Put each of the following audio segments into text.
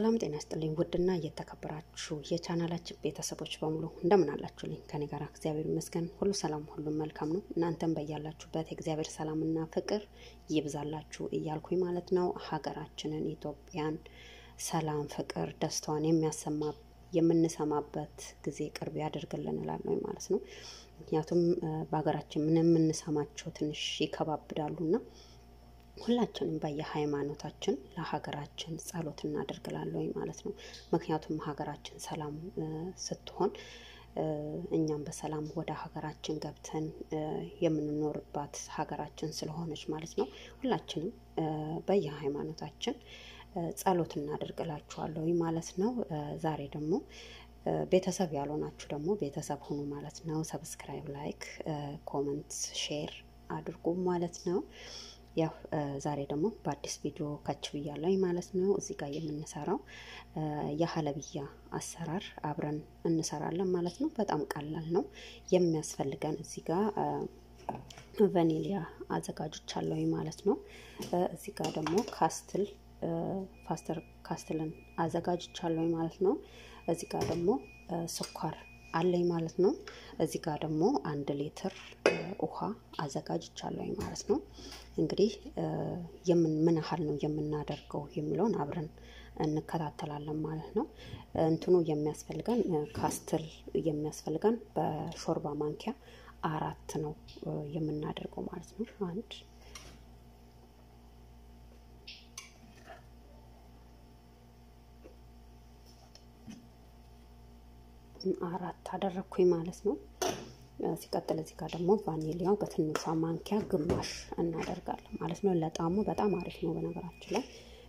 ሰላም ጤና ይስጥልኝ ውድና እየተከበራችሁ የቻናላችን ቤተሰቦች በሙሉ እንደምን አላችሁልኝ? ከኔ ጋር እግዚአብሔር ይመስገን ሁሉ ሰላም ሁሉ መልካም ነው። እናንተም በያላችሁበት እግዚአብሔር ሰላምና ፍቅር ይብዛላችሁ እያልኩኝ ማለት ነው። ሀገራችንን ኢትዮጵያን ሰላም ፍቅር ደስታዋን የምንሰማበት ጊዜ ቅርብ ያደርግልን እላለሁ ማለት ነው። ምክንያቱም በሀገራችን ምንም እንሰማቸው ትንሽ ይከባብዳሉና ሁላችንም በየሃይማኖታችን ለሀገራችን ጸሎት እናደርጋለን ማለት ነው። ምክንያቱም ሀገራችን ሰላም ስትሆን እኛም በሰላም ወደ ሀገራችን ገብተን የምንኖርባት ሀገራችን ስለሆነች ማለት ነው። ሁላችንም በየሃይማኖታችን ጸሎት እናደርጋላችኋለሁ ማለት ነው። ዛሬ ደግሞ ቤተሰብ ያልሆናችሁ ደግሞ ቤተሰብ ሁኑ ማለት ነው። ሰብስክራይብ፣ ላይክ፣ ኮሜንት፣ ሼር አድርጉ ማለት ነው። ያው ዛሬ ደግሞ በአዲስ ቪዲዮ ካች ብያለሁ ማለት ነው። እዚህ ጋር የምንሰራው የሐለብያ አሰራር አብረን እንሰራለን ማለት ነው። በጣም ቀላል ነው። የሚያስፈልገን እዚህ ጋር ቫኒሊያ አዘጋጅቻለሁ ማለት ነው። እዚህ ጋር ደግሞ ካስትልን አዘጋጅቻለሁ ማለት ነው። እዚህ ጋር ደግሞ ስኳር አለኝ ማለት ነው። እዚህ ጋር ደግሞ 1 ሊትር ውሃ አዘጋጅቻለሁ ማለት ነው። እንግዲህ ምን ያህል ነው የምናደርገው የሚለውን አብረን እንከታተላለን ማለት ነው። እንትኑ የሚያስፈልገን ካስትል የሚያስፈልገን በሾርባ ማንኪያ 4 ነው የምናደርገው ማለት ነው። 4 አደረኩኝ ማለት ነው። ሲቀጥል እዚህ ጋር ደግሞ ቫኒሊያው በትንሿ ማንኪያ ግማሽ እናደርጋለን ማለት ነው። ለጣሙ በጣም አሪፍ ነው። በነገራችን ላይ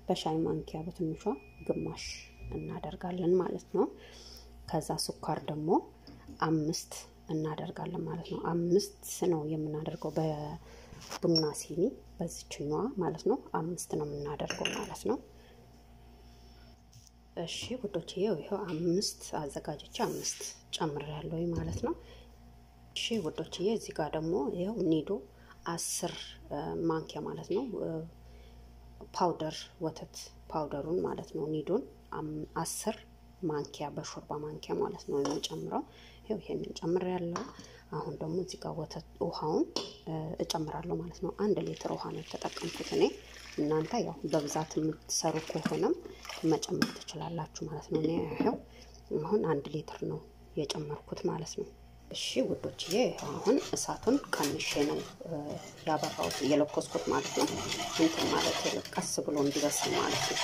በሻይ ማንኪያ በትንሿ ግማሽ እናደርጋለን ማለት ነው። ከዛ ስኳር ደግሞ 5 እናደርጋለን ማለት ነው። 5 ነው የምናደርገው በቡና ሲኒ በዚህኛዋ ማለት ነው። 5 ነው የምናደርገው ማለት ነው። እሺ ውዶቼ ይሄው 5 አዘጋጅቼ 5 ጨምሬያለሁ ማለት ነው። እሺ ውዶቼ እዚህ ጋር ደግሞ ይሄው ኒዶ 10 ማንኪያ ማለት ነው። ፓውደር ወተት ፓውደሩን ማለት ነው። ኒዶን 10 ማንኪያ በሾርባ ማንኪያ ማለት ነው የምጨምረው። ይሄው ይሄንን ጨምሬያለሁ። አሁን ደግሞ እዚህ ጋር ወተት ውሃውን እጨምራለሁ ማለት ነው። 1 ሊትር ውሃ ነው ተጠቀምኩት እኔ። እናንተ ያው በብዛት የምትሰሩ ከሆነም መጨመር ትችላላችሁ ማለት ነው። እኔ ያው አሁን 1 ሊትር ነው የጨመርኩት ማለት ነው። እሺ ውዶችዬ አሁን እሳቱን ቀንሼ ነው ያበራሁት የለኮስኩት ማለት ነው። እንትን ማለት ቀስ ብሎ እንዲበስል ማለት ነው።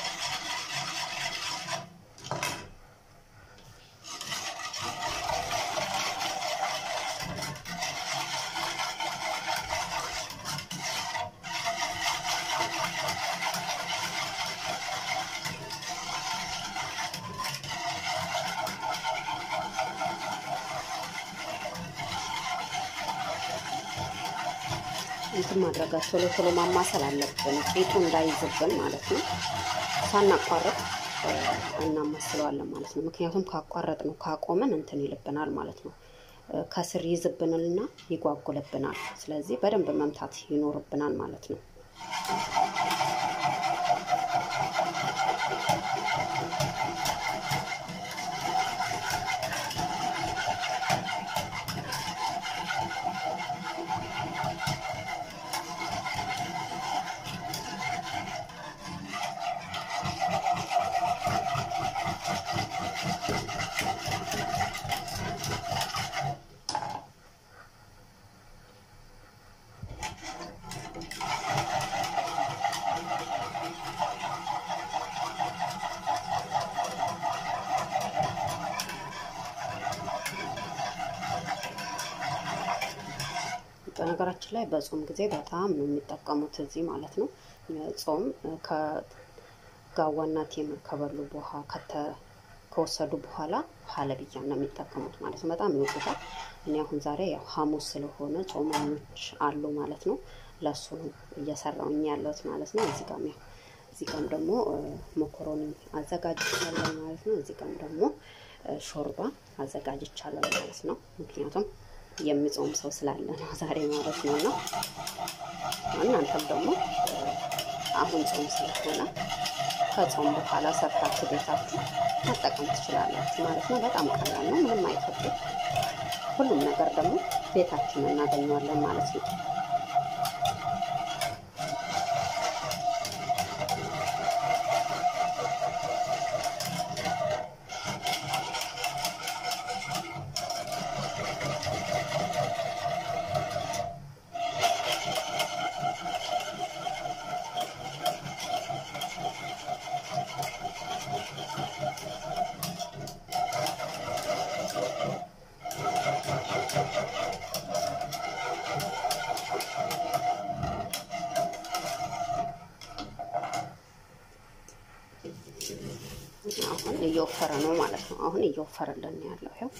እንትን ማድረጋት ቶሎ ማማሰል አለብን ቂጡ እንዳይዝብን ማለት ነው። ሳናቋርጥ እናማስለዋለን ማለት ነው። ምክንያቱም ካቋረጥ ነው ካቆመን እንትን ይልብናል ማለት ነው። ከስር ይዝብናልና ይጓጉልብናል። ስለዚህ በደንብ መምታት ይኖርብናል ማለት ነው። በነገራችን ላይ በጾም ጊዜ በጣም ነው የሚጠቀሙት እዚህ ማለት ነው። ጾም ከጋዋና ቴምር ከበሉ በኋላ ከወሰዱ በኋላ ሐለብያ ነው የሚጠቀሙት ማለት ነው። በጣም ይወዱታል። እኔ አሁን ዛሬ ያው ሐሙስ ስለሆነ ጾመኞች አሉ ማለት ነው። ለሱ ነው እየሰራውኝ ያለሁት ማለት ነው። እዚህ ጋርም ደግሞ መኮሮኒ አዘጋጅቻለሁ ማለት ነው። እዚህ ጋርም ደግሞ ሾርባ አዘጋጅቻለሁ ማለት ነው። ምክንያቱም የሚጾም ሰው ስላለ ነው ዛሬ ማለት ነው። እናንተም ደግሞ አሁን ጾም ስለሆነ ከጾም በኋላ ሰርታችሁ ቤታችሁ መጠቀም ትችላላችሁ ማለት ነው። በጣም ቀላል ነው፣ ምንም አይከብድም። ሁሉም ነገር ደግሞ ቤታችን እናገኘዋለን ማለት ነው። አሁን እየወፈረ ነው ማለት ነው። አሁን እየወፈረልን ያለው ይሄው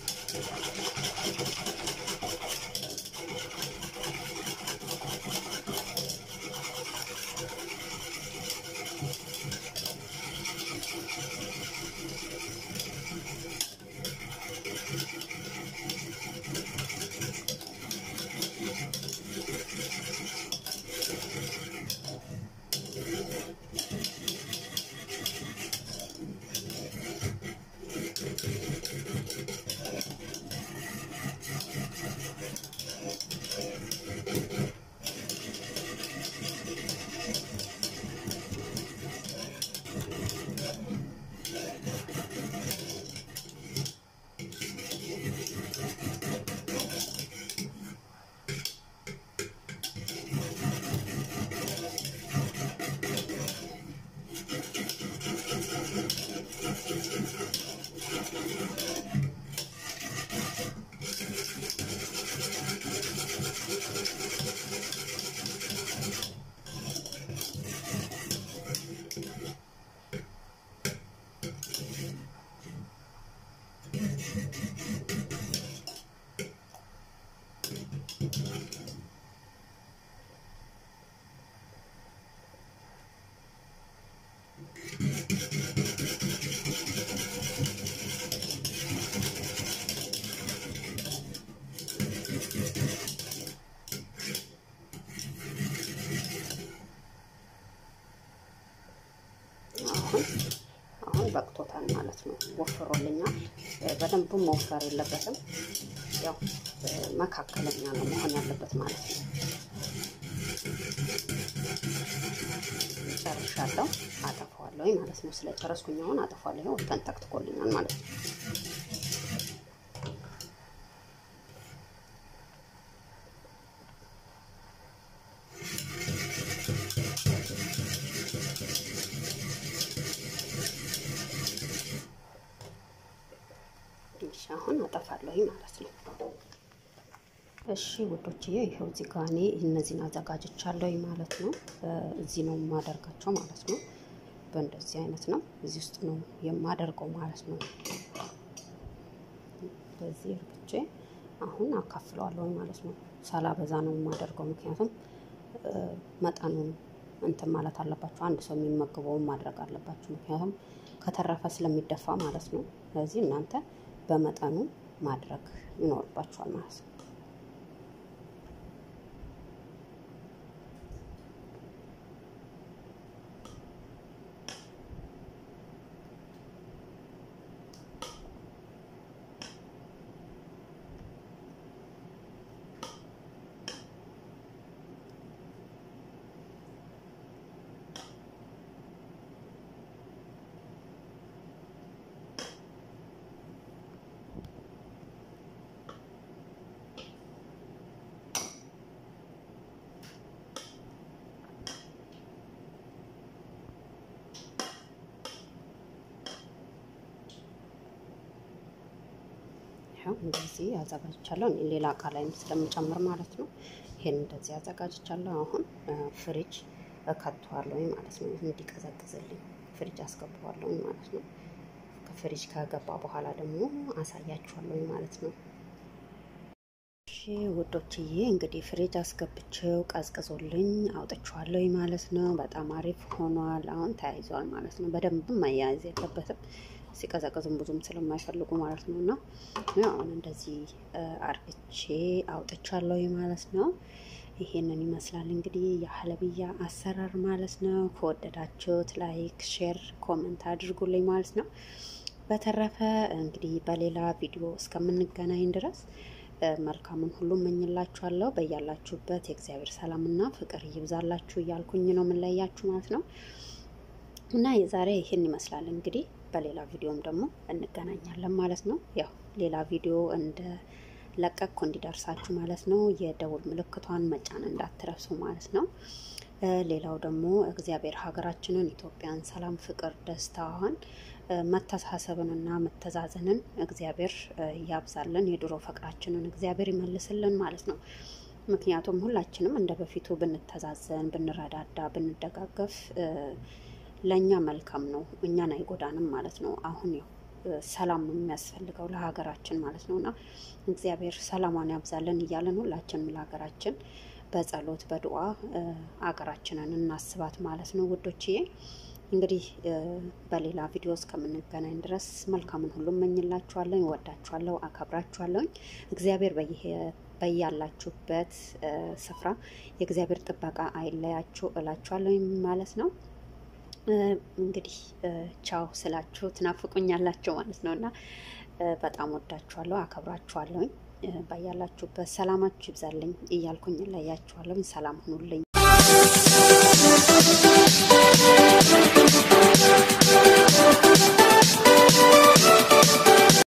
አሁን በቅቶታል ማለት ነው። ወፍሮልኛል። በደንብ መወፈር የለበትም። ያው መካከለኛ ነው መሆን ያለበት ማለት ነው። ጨርሻለሁ። አጠፋዋለሁ ማለት ነው። ስለጨረስኩኝ አሁን አጠፋዋለሁ። ይሄው ተንተክትኮልኛል ማለት ነው። አሁን አጠፋለሁ ማለት ነው። እሺ ውዶችዬ ይሄው እዚህ ጋር እኔ እነዚህን አዘጋጅቻለሁ ማለት ነው። እዚህ ነው የማደርጋቸው ማለት ነው። በእንደዚህ አይነት ነው እዚህ ውስጥ ነው የማደርገው ማለት ነው። በዚህ እርግጬ አሁን አካፍለዋለሁ ማለት ነው። ሳላበዛ ነው የማደርገው፣ ምክንያቱም መጠኑን እንትን ማለት አለባችሁ። አንድ ሰው የሚመገበውን ማድረግ አለባችሁ፣ ምክንያቱም ከተረፈ ስለሚደፋ ማለት ነው። ስለዚህ እናንተ በመጠኑ ማድረግ ይኖርባችኋል ማለት ነው። እንደዚህ አዘጋጅቻለሁ። ሌላ እቃ ላይም ስለምጨምር ማለት ነው። ይሄን እንደዚህ አዘጋጅቻለሁ። አሁን ፍሪጅ እከተዋለሁ ማለት ነው። እንዲቀዘቅዝልኝ ፍሪጅ አስገባዋለሁ ማለት ነው። ከፍሪጅ ከገባ በኋላ ደግሞ አሳያችኋለሁ ማለት ነው። እሺ ውዶችዬ እንግዲህ ፍሪጅ አስገብቼው ቀዝቅዞልኝ አውጥቼዋለሁ ማለት ነው። በጣም አሪፍ ሆኗል። አሁን ተያይዟል ማለት ነው። በደንብ መያያዝ የለበትም ሲቀዘቅዝም ብዙም ስለማይፈልጉ ማለት ነው። እና አሁን እንደዚህ አርግቼ አውጥቻለሁ ማለት ነው። ይሄንን ይመስላል እንግዲህ የሐለብያ አሰራር ማለት ነው። ከወደዳችሁት ላይክ፣ ሼር፣ ኮሜንት አድርጉልኝ ማለት ነው። በተረፈ እንግዲህ በሌላ ቪዲዮ እስከምንገናኝ ድረስ መልካሙን ሁሉ እመኝላችኋለሁ። በያላችሁበት የእግዚአብሔር ሰላምና ፍቅር ይብዛላችሁ እያልኩኝ ነው የምንለያችሁ ማለት ነው። እና የዛሬ ይሄን ይመስላል እንግዲህ በሌላ ቪዲዮም ደግሞ እንገናኛለን ማለት ነው። ያው ሌላ ቪዲዮ እንደ ለቀቅኩ እንዲደርሳችሁ ማለት ነው የደውል ምልክቷን መጫን እንዳትረሱ ማለት ነው። ሌላው ደግሞ እግዚአብሔር ሀገራችንን ኢትዮጵያን ሰላም፣ ፍቅር፣ ደስታዋን መተሳሰብንና መተዛዘንን እግዚአብሔር ያብዛልን። የድሮ ፍቅራችንን እግዚአብሔር ይመልስልን ማለት ነው። ምክንያቱም ሁላችንም እንደ በፊቱ ብንተዛዘን፣ ብንረዳዳ፣ ብንደጋገፍ ለኛ መልካም ነው፣ እኛን አይጎዳንም ማለት ነው። አሁን ያው ሰላም ነው የሚያስፈልገው ለሀገራችን ማለት ነውና እግዚአብሔር ሰላሟን ያብዛልን እያለን ሁላችንም ለሀገራችን በጸሎት በዱዓ ሀገራችንን እናስባት ማለት ነው ውዶችዬ። እንግዲህ በሌላ ቪዲዮ እስከምንገናኝ ድረስ መልካሙን ሁሉ እመኝላችኋለሁ። እወዳችኋለሁ፣ አከብራችኋለሁ። እግዚአብሔር በያላችሁበት ስፍራ የእግዚአብሔር ጥበቃ አይለያችሁ እላችኋለሁ ማለት ነው። እንግዲህ ቻው ስላችሁ ትናፍቁኛላችሁ ማለት ነውና በጣም ወዳችኋለሁ፣ አከብራችኋለሁ። በያላችሁበት ሰላማችሁ ይብዛልኝ እያልኩኝ ለያችኋለሁ። ሰላም ሁኑልኝ።